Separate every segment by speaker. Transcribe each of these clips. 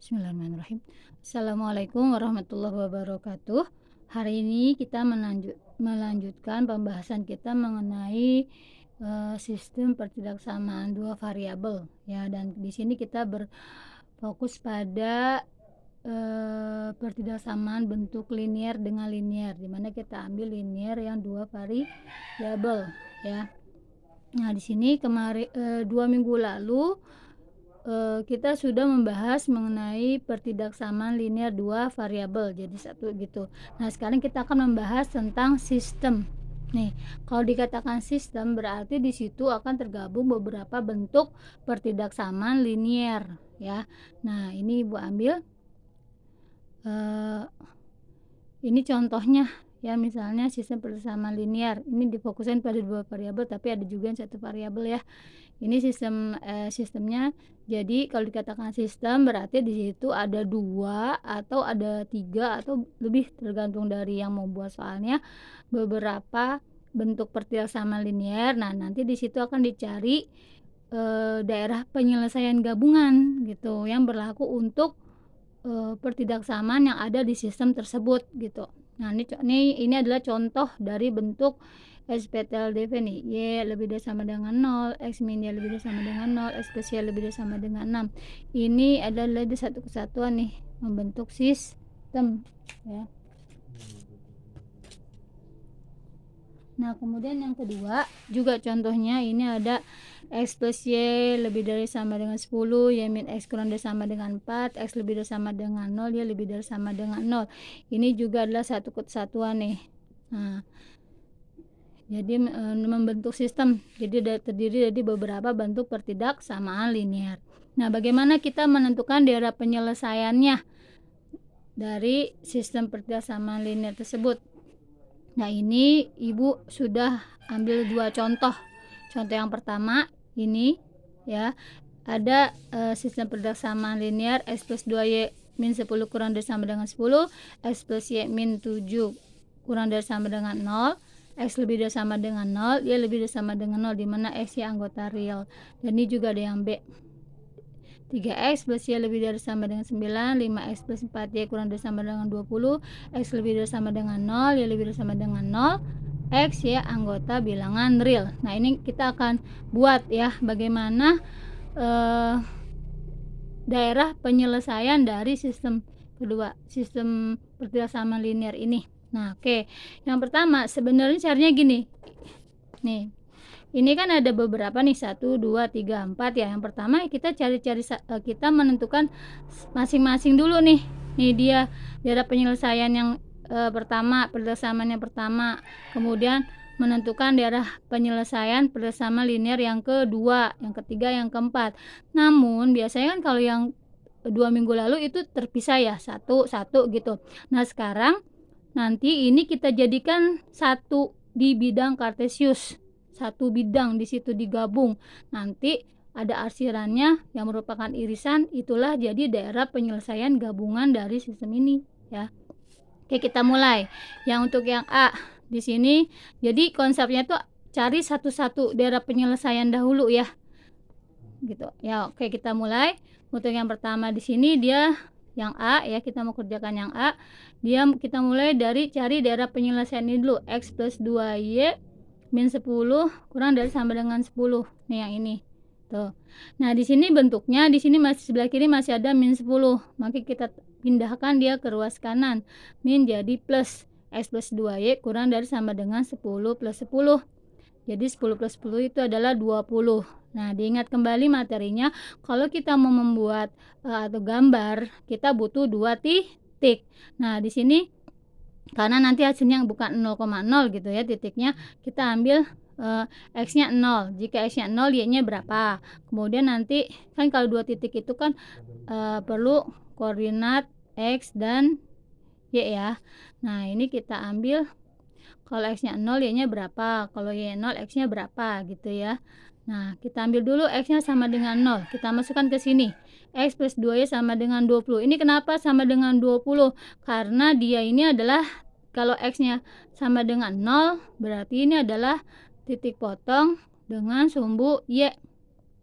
Speaker 1: Bismillahirrahmanirrahim. Assalamualaikum warahmatullahi wabarakatuh. Hari ini kita melanjutkan pembahasan kita mengenai sistem pertidaksamaan dua variabel ya, dan di sini kita berfokus pada pertidaksamaan bentuk linear dengan linear, di mana kita ambil linear yang dua variabel ya. Nah, di sini kemarin 2 minggu lalu kita sudah membahas mengenai pertidaksamaan linear dua variabel jadi satu gitu. Nah, sekarang kita akan membahas tentang sistem. Nih, kalau dikatakan sistem berarti di situ akan tergabung beberapa bentuk pertidaksamaan linear ya. Nah, ini Ibu ambil ini contohnya ya, misalnya sistem pertidaksamaan linear. Ini difokuskan pada dua variabel, tapi ada juga yang satu variabel ya. Ini sistemnya. Jadi kalau dikatakan sistem berarti di situ ada 2 atau ada 3 atau lebih, tergantung dari yang membuat soalnya, beberapa bentuk pertidaksamaan linear. Nah, nanti di situ akan dicari daerah penyelesaian gabungan gitu yang berlaku untuk pertidaksamaan yang ada di sistem tersebut gitu. Nah, ini adalah contoh dari bentuk SPTLDV nih. Y lebih dari sama dengan 0, X min Y lebih dari sama dengan 0, X plus Y lebih dari sama dengan 6. Ini adalah satu kesatuan nih, membentuk sistem ya. Nah, kemudian yang kedua juga contohnya, ini ada X plus Y lebih dari sama dengan 10, Y min X kurang dari sama dengan 4, X lebih dari sama dengan 0, Y lebih dari sama dengan 0. Ini juga adalah satu kesatuan nih. Nah, jadi membentuk sistem, jadi terdiri dari beberapa bentuk pertidaksamaan linear. Nah, bagaimana kita menentukan daerah penyelesaiannya dari sistem pertidaksamaan linear tersebut? Nah, ini Ibu sudah ambil dua contoh. Contoh yang pertama ini ya, ada sistem pertidaksamaan linear X plus 2Y min 10 kurang dari sama dengan 10, X plus Y min 7 kurang dari sama dengan 0, X lebih dari sama dengan 0, Y lebih dari sama dengan 0, di mana X ya anggota real. Dan ini juga ada yang B. 3X plus Y lebih dari sama dengan 9, 5X plus 4Y kurang dari sama dengan 20, X lebih dari sama dengan 0, Y lebih dari sama dengan 0, X ya anggota bilangan real. Nah, ini kita akan buat ya bagaimana daerah penyelesaian dari sistem kedua, sistem pertidaksamaan linear ini. Nah, oke. Yang pertama sebenarnya caranya gini. Nih. Ini kan ada beberapa nih, 1 2 3 4 ya. Yang pertama kita kita menentukan masing-masing dulu nih. Nih dia daerah penyelesaian yang pertama, pertidaksamaan yang pertama. Kemudian menentukan daerah penyelesaian pertidaksamaan linear yang kedua, yang ketiga, yang keempat. Namun biasanya kan kalau yang 2 minggu lalu itu terpisah ya, satu gitu. Nah, sekarang nanti ini kita jadikan satu di bidang kartesius, satu bidang di situ digabung. Nanti ada arsirannya yang merupakan irisan, itulah jadi daerah penyelesaian gabungan dari sistem ini ya. Oke, kita mulai. Yang untuk yang A di sini, jadi konsepnya tuh cari satu-satu daerah penyelesaian dahulu ya. Gitu. Ya, oke, kita mulai. Untuk yang pertama di sini dia yang A ya, kita mau kerjakan yang A. Kita mulai dari cari daerah penyelesaian ini dulu, X plus 2Y min 10 kurang dari sama dengan 10. Nih yang ini. Tuh. Nah, di sini bentuknya di sini masih sebelah kiri masih ada min 10. Maka kita pindahkan dia ke ruas kanan. Min jadi plus. X plus 2Y kurang dari sama dengan 10 plus 10. Jadi 10 plus 10 itu adalah 20. Nah, diingat kembali materinya, kalau kita mau membuat atau gambar, kita butuh 2 titik. Nah, di sini karena nanti hasilnya bukan 0,0 gitu ya titiknya, kita ambil X-nya 0. Jika X-nya 0, Y-nya berapa? Kemudian nanti kan kalau 2 titik itu kan perlu koordinat X dan Y ya. Nah, ini kita ambil kalau X-nya 0, Y-nya berapa? Kalau Y 0, X-nya berapa gitu ya. Nah, kita ambil dulu X-nya sama dengan 0. Kita masukkan ke sini. X plus 2Y sama dengan 20. Ini kenapa sama dengan 20? Karena dia ini adalah, kalau X-nya sama dengan 0, berarti ini adalah titik potong dengan sumbu Y.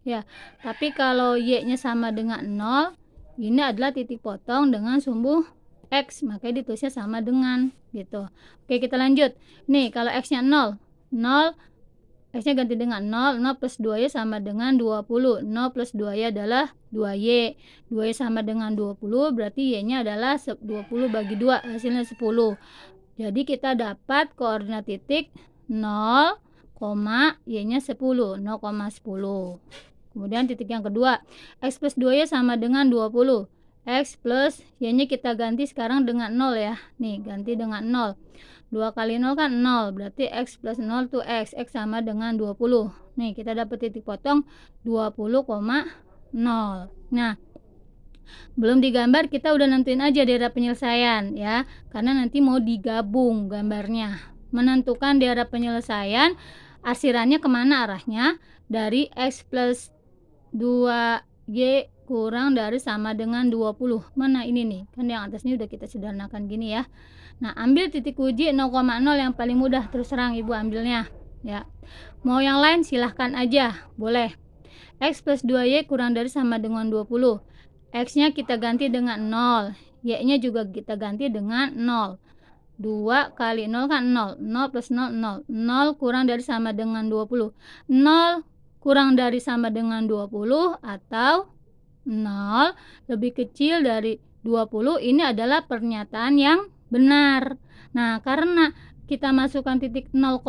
Speaker 1: Ya, tapi kalau Y-nya sama dengan 0, ini adalah titik potong dengan sumbu X, makanya ditulisnya sama dengan gitu. Oke, kita lanjut. Nih, kalau X-nya 0, X-nya ganti dengan 0 plus 2Y sama dengan 20. 0 plus 2Y adalah 2Y. 2Y sama dengan 20, berarti Y-nya adalah 20 bagi 2, hasilnya 10. Jadi kita dapat koordinat titik 0, Y-nya 10, 0,10. Kemudian titik yang kedua, X plus 2Y sama dengan 20. X plus Y-nya kita ganti sekarang dengan 0 ya. Nih, ganti dengan 0. 2 kali 0 kan 0, berarti X plus 0 itu X. X sama dengan 20. Nih, kita dapat titik potong 20,0. Nah, belum digambar, kita udah nentuin aja daerah penyelesaian ya, karena nanti mau digabung gambarnya. Menentukan daerah penyelesaian, asirannya kemana arahnya? Dari X plus 2Y kurang dari sama dengan 20. Mana ini nih? Kan yang atas ini udah kita sederhanakan gini ya. Nah, ambil titik uji 0,0 yang paling mudah, terus terang Ibu ambilnya ya. Mau yang lain silahkan aja, boleh. X plus 2Y kurang dari sama dengan 20. X-nya kita ganti dengan 0, Y-nya juga kita ganti dengan 0. 2 kali 0 kan 0. 0 plus 0, 0. 0 kurang dari sama dengan 20. 0 kurang dari sama dengan 20 atau 0 lebih kecil dari 20, ini adalah pernyataan yang benar. Nah, karena kita masukkan titik 0,0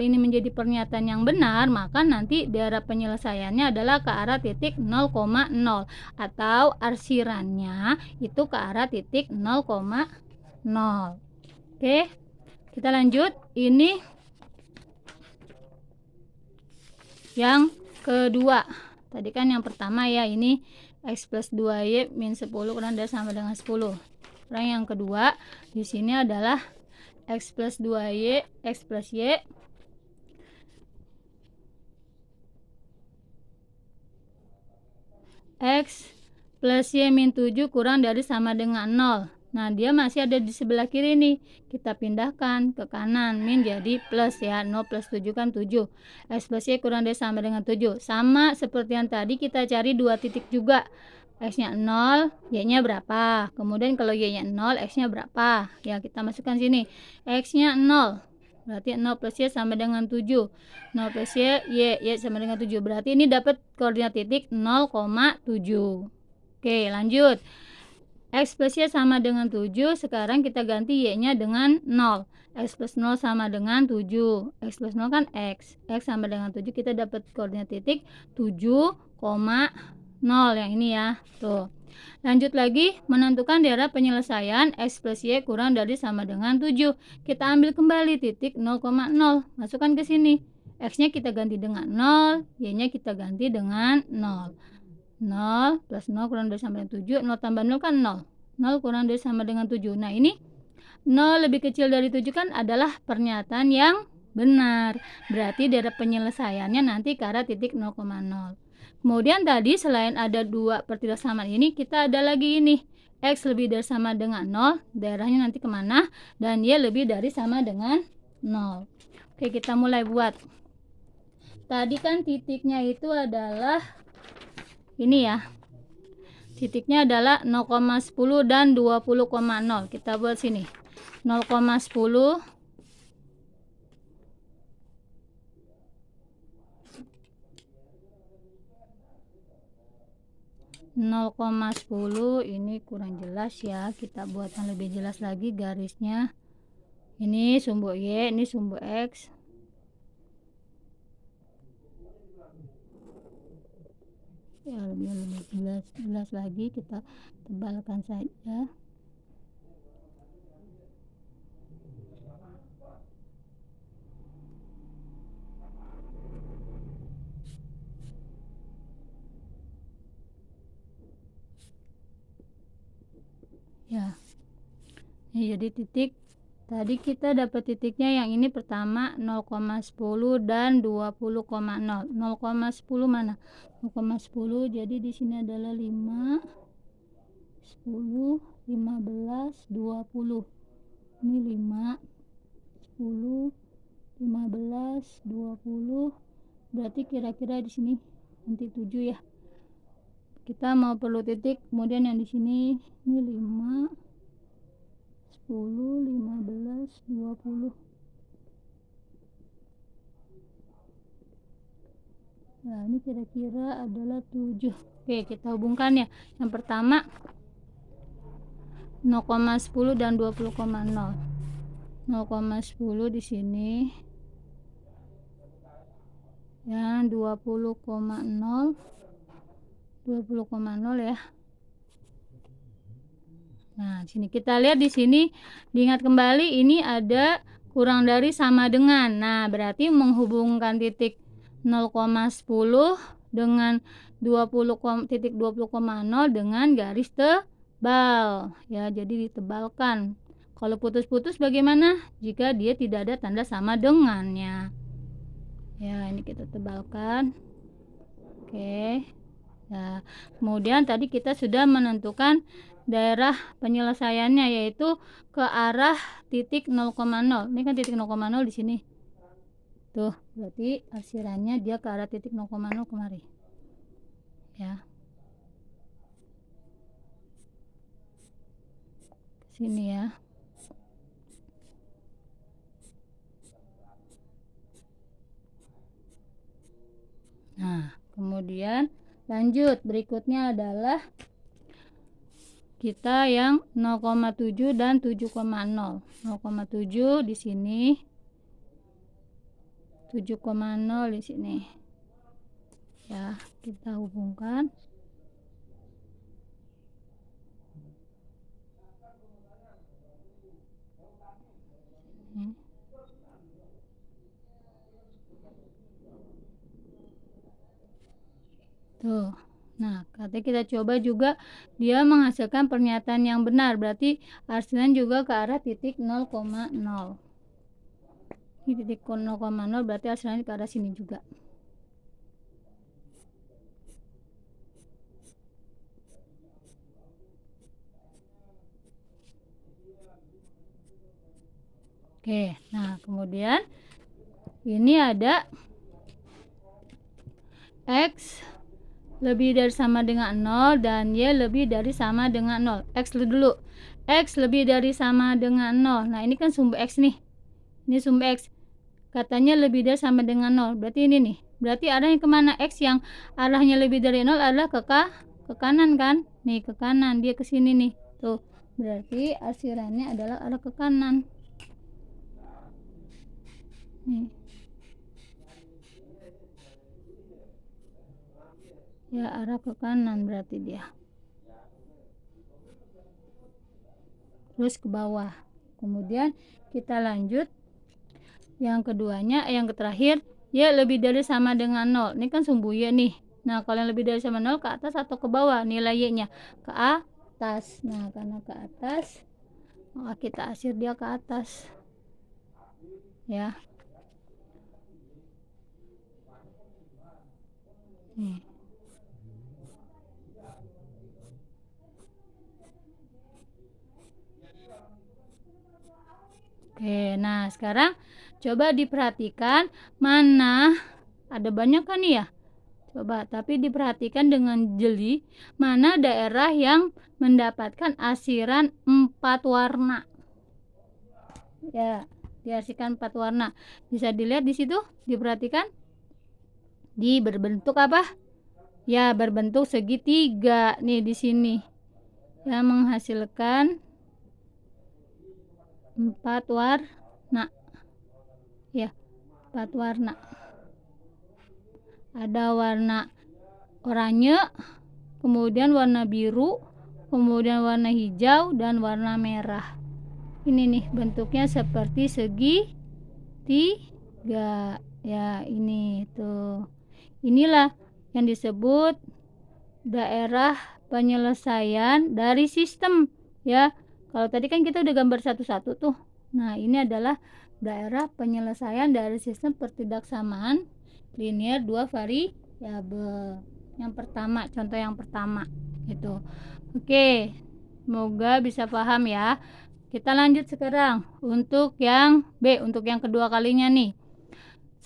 Speaker 1: ini menjadi pernyataan yang benar, maka nanti daerah penyelesaiannya adalah ke arah titik 0,0 atau arsirannya itu ke arah titik 0,0. Oke, kita lanjut. Ini yang kedua. Tadi kan yang pertama ya, ini X plus 2Y min 10 kurang dari sama dengan 10. Sekarang yang kedua, di sini adalah X plus 2Y, X plus Y X plus Y min 7 kurang dari sama dengan 0. Nah, dia masih ada di sebelah kiri nih. Kita pindahkan ke kanan, min jadi plus ya. 0 plus 7 kan 7. X plus Y kurang dari sama dengan 7. Sama seperti yang tadi, kita cari dua titik juga. X-nya 0, Y-nya berapa. Kemudian kalau Y-nya 0, X-nya berapa. Ya, kita masukkan sini. X-nya 0. Berarti 0 plus Y sama dengan 7. 0 plus Y sama dengan 7. Berarti ini dapat koordinat titik 0,7. Oke, lanjut. X plus Y sama dengan 7. Sekarang kita ganti Y-nya dengan 0. X plus 0 sama dengan 7. X plus 0 kan X. X sama dengan 7. Kita dapat koordinat titik 7,0 yang ini ya. Tuh. Lanjut lagi, menentukan daerah penyelesaian X plus Y kurang dari sama dengan 7. Kita ambil kembali titik 0,0. Masukkan ke sini. X-nya kita ganti dengan 0. Y-nya kita ganti dengan 0. 0 plus 0 kurang dari sama dengan 7. 0 tambah 0 kan 0. 0 kurang dari sama dengan 7. Nah, ini 0 lebih kecil dari 7 kan adalah pernyataan yang benar. Berarti daerah penyelesaiannya nanti ke arah titik 0,0. Kemudian tadi selain ada dua pertidasamaan ini, kita ada lagi ini. X lebih dari sama dengan 0, daerahnya nanti kemana? Dan Y lebih dari sama dengan 0. Oke, kita mulai buat. Tadi kan titiknya itu adalah ini ya, titiknya adalah 0,10 dan 20,0. Kita buat sini 0,10, 0,10. Ini kurang jelas ya, kita buat yang lebih jelas lagi garisnya. Ini sumbu Y, ini sumbu X. Ya, lebih jelas lagi, kita tebalkan saja. Ya, ini jadi titik. Tadi kita dapat titiknya yang ini pertama 0,10 dan 20,0. 0,10 mana? 0,10. Jadi di sini adalah 5, 10, 15, 20. Ini 5, 10, 15, 20. Berarti kira-kira di sini nanti 7 ya. kita mau perlu titik, kemudian yang di sini ini 5, 10, 15, 20. Nah, ini kira-kira adalah 7. Oke, kita hubungkan ya. Yang pertama 0,10 dan 20,0. 0,10 di sini. Yang 20,0. 20,0 ya. Nah, sini kita lihat di sini, diingat kembali ini ada kurang dari sama dengan. Nah, berarti menghubungkan titik 0,10 dengan 20,0 dengan garis tebal ya, jadi ditebalkan. Kalau putus-putus bagaimana jika dia tidak ada tanda sama dengannya? Ya, ini kita tebalkan. Oke. Nah, kemudian tadi kita sudah menentukan daerah penyelesaiannya, yaitu ke arah titik 0,0. Ini kan titik 0,0 di sini. Tuh, berarti arsirannya dia ke arah titik 0,0 kemari. Ya. Sini ya. Nah, kemudian lanjut, berikutnya adalah kita yang 0,7 dan 7,0. 0,7 di sini, 7,0 di sini. Ya, kita hubungkan. Tuh. Nah, katanya kita coba juga dia menghasilkan pernyataan yang benar, berarti arsiran juga ke arah titik 0,0. Ini titik 0,0 berarti arsirannya ke arah sini juga. Oke, nah kemudian ini ada X lebih dari sama dengan 0 dan Y lebih dari sama dengan 0. X dulu. X lebih dari sama dengan 0. Nah, ini kan sumber X nih. Ini sumber X. Katanya lebih dari sama dengan 0. Berarti ini nih. Berarti arahnya kemana? X yang arahnya lebih dari 0 adalah ke kanan kan? Nih, ke kanan. Dia ke sini nih. Tuh. Berarti arsirannya adalah arah ke kanan. Nih. Ya, arah ke kanan berarti dia. Terus ke bawah. Kemudian kita lanjut yang keduanya, yang terakhir, Y lebih dari sama dengan 0. Ini kan sumbu Y nih. Nah, kalau yang lebih dari sama 0 ke atas atau ke bawah nilai Y-nya? Ke atas. Nah, karena ke atas, maka kita asir dia ke atas. Ya. Nih. Oke, nah sekarang coba diperhatikan mana, ada banyak kan ya? Coba, tapi diperhatikan dengan jeli mana daerah yang mendapatkan arsiran 4 warna. Ya, diarsikan 4 warna. Bisa dilihat di situ, diperhatikan. Di berbentuk apa? Ya, berbentuk segitiga nih di sini. Yang menghasilkan 4 warna. Ya, 4 warna. Ada warna oranye, kemudian warna biru, kemudian warna hijau, dan warna merah. Ini nih bentuknya seperti segitiga. Ya, ini tuh. Inilah yang disebut daerah penyelesaian dari sistem ya. Kalau tadi kan kita udah gambar satu-satu tuh. Nah, ini adalah daerah penyelesaian dari sistem pertidaksamaan linear 2 variabel. Yang pertama, contoh yang pertama gitu. Oke, semoga bisa paham ya. Kita lanjut sekarang untuk yang B, untuk yang kedua kalinya nih.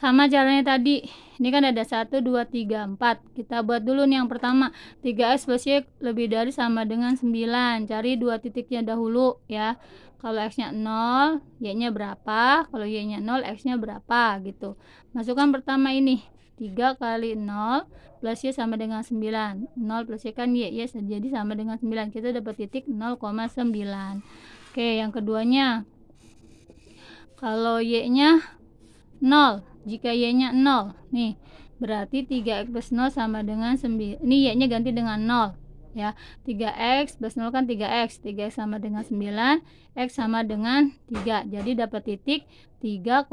Speaker 1: sama caranya tadi. Ini kan ada 1, 2, 3, 4. Kita buat dulu nih yang pertama. 3x plus y lebih dari sama dengan 9. Cari dua titiknya dahulu ya. Kalau x-nya 0, y-nya berapa? Kalau y-nya 0, x-nya berapa gitu. Masukkan pertama ini. 3 kali 0 plus y sama dengan 9. 0 plus y kan y jadi sama dengan 9. Kita dapat titik 0,9. Oke, yang keduanya. Kalau y-nya 0, jika y-nya 0 nih, berarti 3x plus 0 sama dengan 9. Ini y-nya ganti dengan 0 ya. 3x plus 0 kan 3x. 3x sama dengan 9, x sama dengan 3. Jadi dapat titik 3,0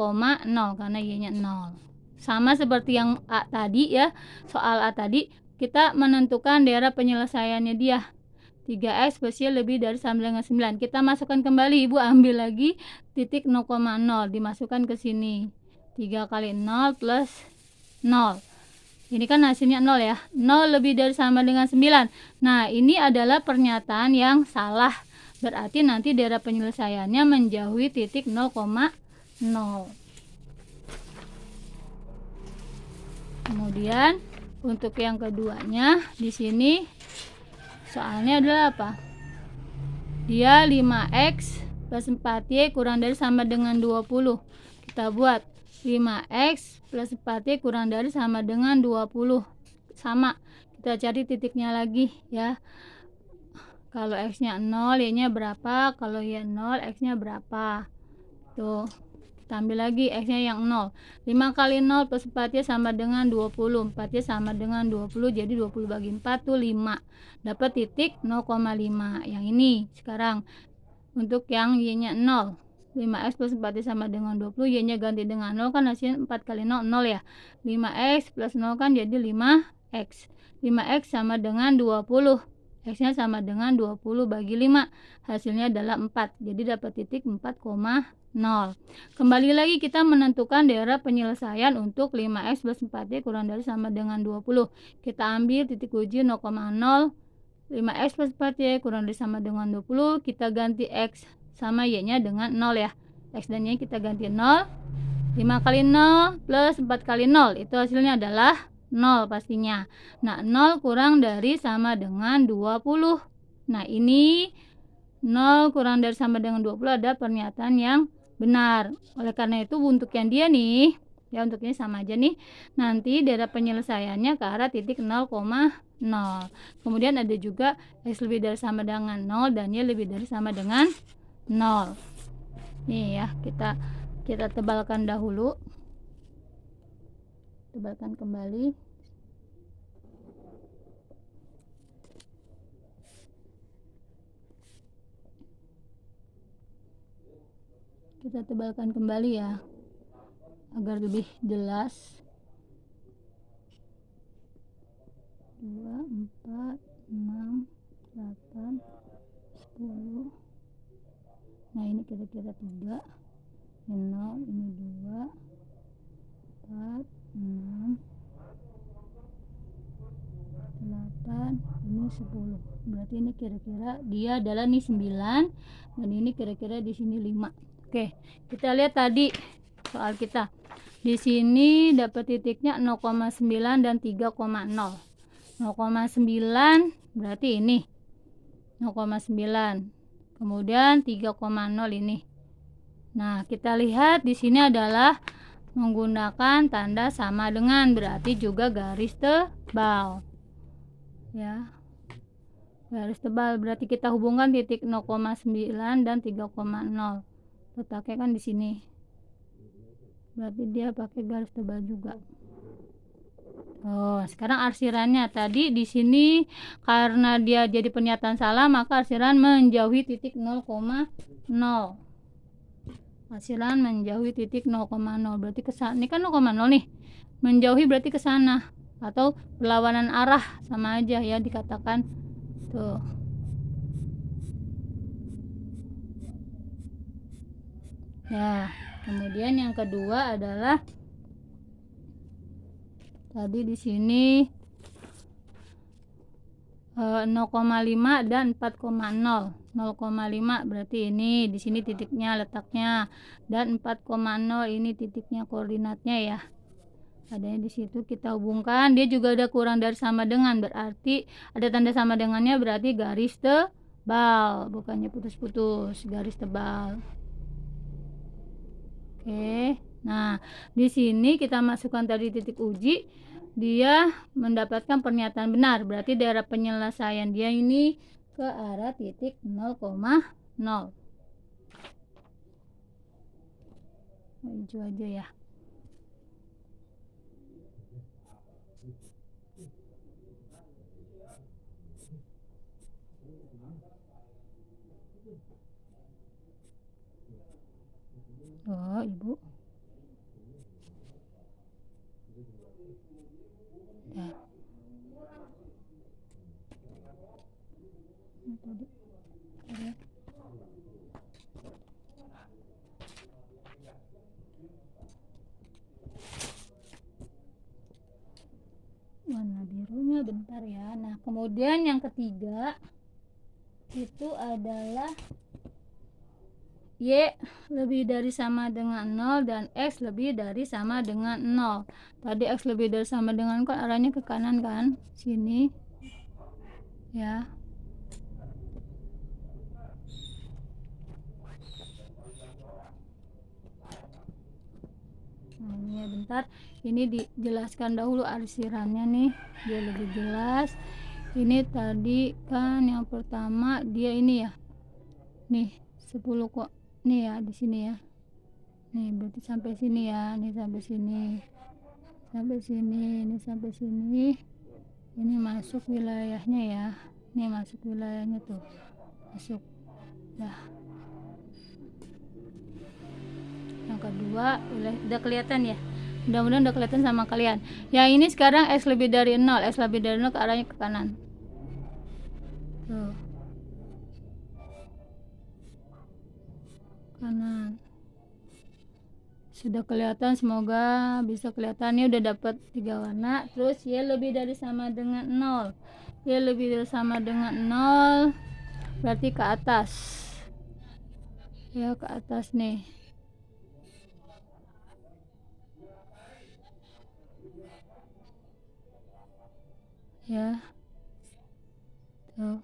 Speaker 1: karena y-nya 0. Sama seperti yang A tadi ya. Soal A tadi kita menentukan daerah penyelesaiannya dia. 3x plus y lebih dari sama dengan 9. Kita masukkan kembali, Ibu ambil lagi titik 0,0 dimasukkan ke sini. 3 kali 0 plus 0. Ini kan hasilnya 0 ya. 0 lebih dari sama dengan 9. Nah, ini adalah pernyataan yang salah. Berarti nanti daerah penyelesaiannya menjauhi titik 0,0. Kemudian untuk yang keduanya di sini soalnya adalah apa? Dia 5x plus 4y kurang dari sama dengan 20. Kita buat 5x plus 4y kurang dari sama dengan 20. Sama. Kita cari titiknya lagi ya. Kalau x-nya 0, y-nya berapa? Kalau y 0, x-nya berapa? Tuh. Kita ambil lagi x-nya yang 0. 5 kali 0 plus 4y sama dengan 20. 4y sama dengan 20, jadi 20 bagi 4 tuh 5. Dapat titik 0,5. Yang ini sekarang. Untuk yang y-nya 0. 5x plus 4y sama dengan 20, y-nya ganti dengan 0 kan hasilnya 4 kali 0, 0 ya. 5x plus 0 kan jadi 5x. 5x sama dengan 20. X-nya sama dengan 20 bagi 5. Hasilnya adalah 4. Jadi dapat titik 4,0. Kembali lagi kita menentukan daerah penyelesaian untuk 5x plus 4y kurang dari sama dengan 20. Kita ambil titik uji 0,0. 5x plus 4y kurang dari sama dengan 20. Kita ganti x sama y-nya dengan 0 ya. X dan y kita ganti 0. 5 kali 0 plus 4 kali 0. Itu hasilnya adalah 0 pastinya. Nah, 0 kurang dari sama dengan 20. Nah, ini 0 kurang dari sama dengan 20 ada pernyataan yang benar. Oleh karena itu untuk yang dia nih, ya untuk ini sama aja nih. Nanti daerah penyelesaiannya ke arah titik 0,0. Kemudian ada juga x lebih dari sama dengan 0 dan y lebih dari sama dengan 0. Nih ya, kita tebalkan dahulu. Tebalkan kembali. Kita tebalkan kembali ya, agar lebih jelas. 2, 4, 6, 8, 10. Nah, ini kira-kira 3. Ini 0, ini 2, 4, 6, 8, ini 10. Berarti ini kira-kira dia adalah nih 9 dan ini kira-kira di sini 5. Oke, kita lihat tadi soal kita. Di sini dapat titiknya 0,9 dan 3,0. 0,9 berarti ini 0,9. Kemudian 3,0 ini. Nah, kita lihat di sini adalah menggunakan tanda sama dengan, berarti juga garis tebal. Ya. Garis tebal berarti kita hubungkan titik 0,9 dan 3,0. Letaknya kan di sini. Berarti dia pakai garis tebal juga. Oh, sekarang arsirannya tadi di sini karena dia jadi pernyataan salah, maka arsiran menjauhi titik 0,0. Arsiran menjauhi titik 0,0. Berarti ke sana. Ini kan 0,0 nih. Menjauhi berarti ke sana atau berlawanan arah, sama aja ya dikatakan. Tuh. Ya, kemudian yang kedua adalah tadi di sini 0,5 dan 4,0. 0,5 berarti ini di sini titiknya letaknya dan 4,0 ini titiknya koordinatnya ya. adanya di situ, kita hubungkan, dia juga ada kurang dari sama dengan, berarti ada tanda sama dengannya, berarti garis tebal, bukannya putus-putus, garis tebal. Oke, nah di sini kita masukkan tadi titik uji, dia mendapatkan pernyataan benar, berarti daerah penyelesaian dia ini ke arah titik 0,0. Hijau aja ya. Oh, Ibu. Ya. Ini tadi. Ya. Warna birunya bentar ya. Nah, kemudian yang ketiga itu adalah Y lebih dari sama dengan 0 dan X lebih dari sama dengan 0. Tadi X lebih dari sama dengan kan arahnya ke kanan kan, sini ya. Nah, ini bentar, ini dijelaskan dahulu arsirannya nih, dia lebih jelas. Ini tadi kan yang pertama dia ini ya, nih 10 kok, nih ya di sini ya, nih berarti sampai sini ya, nih sampai sini, sampai sini, ini sampai sini, ini masuk wilayahnya ya, nih masuk wilayahnya tuh, masuk dah. Yang kedua udah kelihatan ya, mudah-mudahan udah kelihatan sama kalian. Yang ini sekarang X lebih dari 0, X lebih dari 0 ke arahnya ke kanan tuh, kanan. Sudah kelihatan, semoga bisa kelihatan. Ini udah dapat 3 warna. Terus Y lebih dari sama dengan 0, Y lebih dari sama dengan 0 berarti ke atas ya, ke atas nih ya tuh,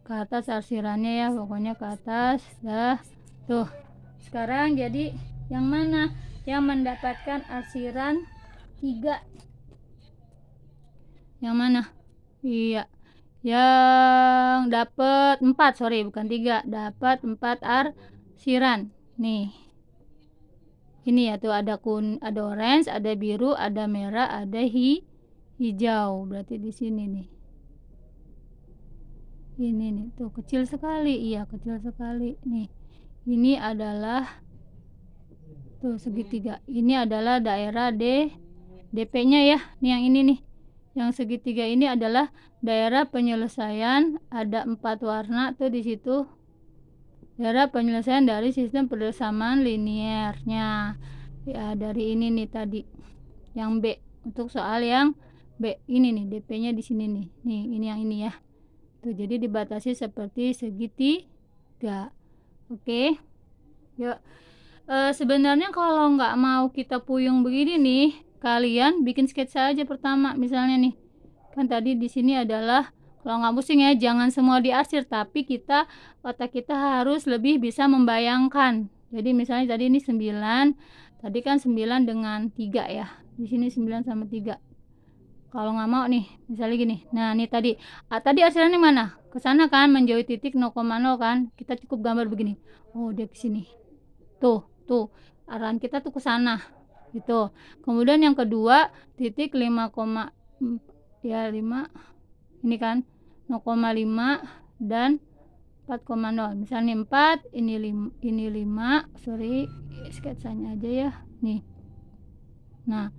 Speaker 1: ke atas arsirannya ya, pokoknya ke atas dah tuh. Sekarang jadi yang mana yang mendapatkan arsiran 3? Yang mana? Iya, yang dapat 4, sorry bukan 3, dapat 4 arsiran nih. Ini ya tuh, ada ada orange, ada biru, ada merah, ada hijau, berarti di sini nih. Ini nih tuh kecil sekali, iya kecil sekali nih. Ini adalah tuh segitiga, ini adalah daerah DP-nya ya, nih yang ini nih, yang segitiga ini adalah daerah penyelesaian, ada 4 warna tuh di situ, daerah penyelesaian dari sistem persamaan linearnya ya, dari ini nih tadi yang B, untuk soal yang B ini nih DP-nya di sini nih, ini yang ini ya tuh, jadi dibatasi seperti segitiga. Oke, yuk. Sebenarnya kalau nggak mau kita puyeng begini nih, kalian bikin sketsa aja pertama. Misalnya nih, kan tadi di sini adalah, kalau nggak pusing ya, jangan semua diarsir, tapi otak kita harus lebih bisa membayangkan. Jadi misalnya tadi ini 9, tadi kan 9 dengan 3 ya, di sini 9 sama 3. Kalau nggak mau nih, misalnya gini, nah ini tadi arsirannya mana? Ke sana kan, menjauhi titik 0,0 kan, kita cukup gambar begini, oh dia ke sini tuh arahan kita tuh ke sana gitu. Kemudian yang kedua titik 5, ya 5 ini kan 0,5 dan 4,0, misalnya 4 ini 5, sorry sketsanya aja ya nih. Nah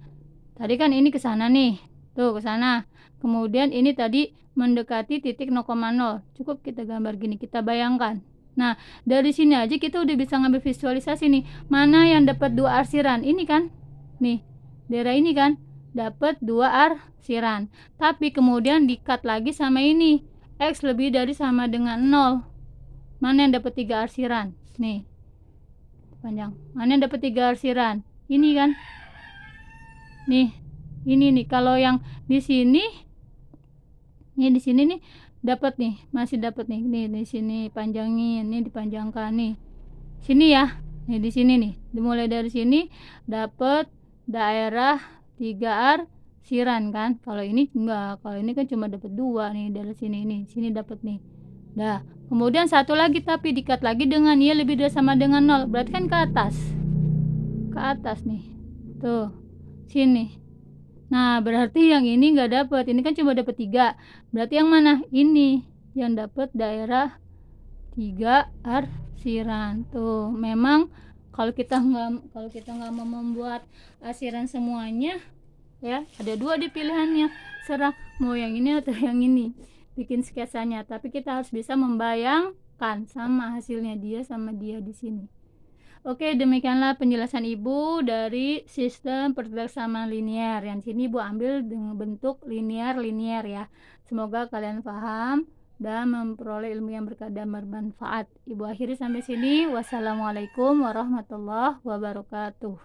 Speaker 1: tadi kan ini ke sana nih, tuh ke sana. Kemudian ini tadi mendekati titik 0,0, cukup kita gambar gini, kita bayangkan. Nah dari sini aja kita udah bisa ngambil visualisasi nih, mana yang dapat 2 arsiran, ini kan nih, daerah ini kan dapat 2 arsiran, tapi kemudian di-cut lagi sama ini, X lebih dari sama dengan 0, mana yang dapat 3 arsiran nih, panjang. Mana dapat 3 arsiran? Ini kan. Nih, ini nih. Kalau yang di sini, nih di sini nih dapat nih, masih dapat nih. Nih di sini panjangin, nih dipanjangkan nih. Sini ya. Nih di sini nih. Dimulai dari sini dapat daerah 3 arsiran kan. Kalau ini enggak. Kalau ini kan cuma dapat 2 nih dari sini nih. Sini dapat nih. Dah. Kemudian satu lagi tapi dikat lagi dengan y lebih dari sama dengan 0. Berarti kan ke atas. Ke atas nih. Tuh. Sini. Nah, berarti yang ini enggak dapat. Ini kan cuma dapat 3. Berarti yang mana? Ini yang dapat daerah 3 arsiran. Tuh, memang kalau kita nggak mau membuat arsiran semuanya, ya ada 2 di pilihannya. Serah mau yang ini atau yang ini. Bikin sketsanya, tapi kita harus bisa membayangkan sama hasilnya dia sama dia di sini. Oke, demikianlah penjelasan Ibu dari sistem pertexaman linear. Yang sini Ibu ambil dengan bentuk linear ya. Semoga kalian paham dan memperoleh ilmu yang berkah dan bermanfaat. Ibu akhiri sampai sini. Wassalamualaikum warahmatullahi wabarakatuh.